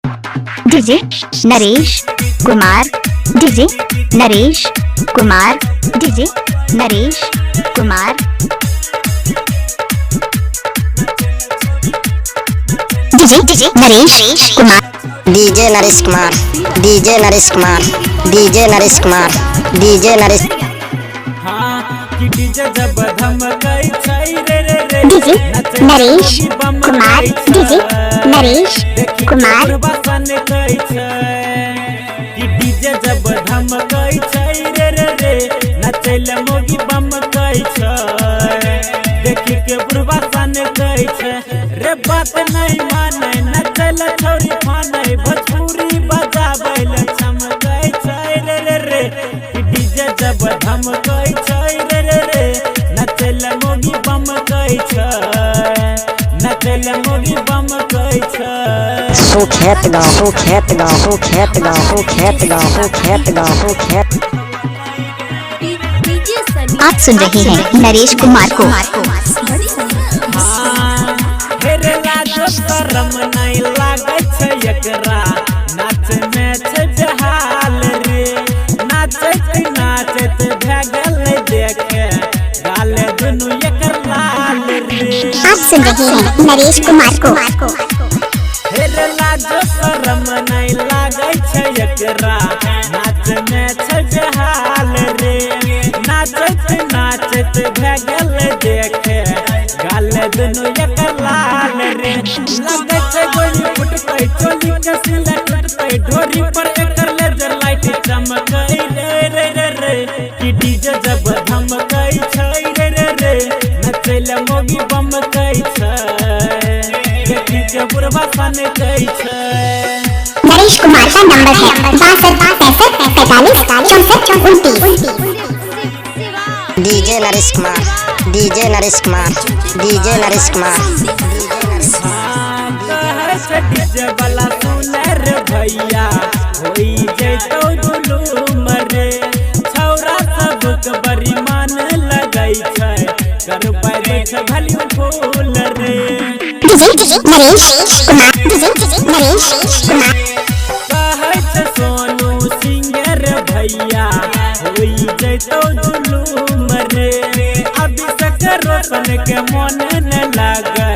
DJ Naresh Kumar, DJ Naresh Kumar, DJ Naresh Kumar, DJ Naresh Kumar, DJ Naresh Kumar, DJ Naresh Kumar, DJ Naresh Kumar, DJ Naresh. हाँ कि DJ जब धमकाई छाई रे रे रे, डीजे नरेश कुमार, डीजे नरेश कुमार, बसन कई कि डीजे जब धमकाई छाई रे रे रे, नचल मोगी बम कई देखी के बुरबासन कई रे, बात नहीं माने नचल छोरी फाने, भोजपुरी बजाबैल चमकई रे रे रे, कि डीजे जब धमकाई रे रे रे, नचल मोगी बम कई नचल मोगी बम कई सुखेत गाँव, सुखेत गाँव, सुखेत गाँव, सुखेत गाँव, सुखेत गाँव, सुखेत। आप सुन रहे हैं नरेश कुमार को। हेरे लाजो शरम नहीं लागे छै एकरा, नाच में छै बेहाल रे, नाचत नाचत भगल देखे, गाले दुनु एकर लाल रे। आप सुन रहे हैं नरेश कुमार को। हेरे लाजो शरम नहीं लागे छै एकरा, नाच में छै बेहाल रे, नाचत नाचत भगल देखे, गाले दुनु एकर लाल रे। लगे छै गोली फुटतै, चोली के सिला टूटतै, ढोरी पर एकर लेजर लाइट चमकै रे रे रे रे, कि डीजे जब धमकै छै रे रे रे, नचैल मोगी बम कै देखी के बुरबा सन कै नरेश कुमार का नंबर है 62 DJ Naresh Kumar, DJ Naresh Kumar, DJ Naresh Kumar. DJ वाला सुनर भैया होई जैतो जुलूम रे, छौरा सबक बड़ी मान लगै छै, करबै दै छै भलियो फूल रे। डीजे नरेश कुमार, डीजे नरेश कुमार, कहै छै सोनू सिंगर भैया होई जैतो जुलूम रे, अभिषेक रोशन के मन न लागै,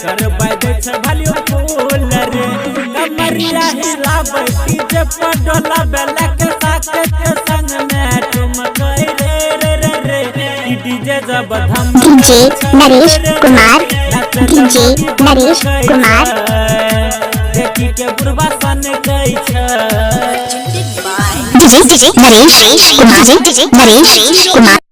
करबै दै छै भलियो फूल रे। कमरिया हिलाबै डीजे पर डोलाबै, लके साके के संग में ठुमकै रे रे रे रे, कि डीजे जब डीजे नरेश कुमार, डीजे नरेश कुमार, देखी के बुरबा सन कै डीजे नरेश कुमार, डीजे नरेश कुमार।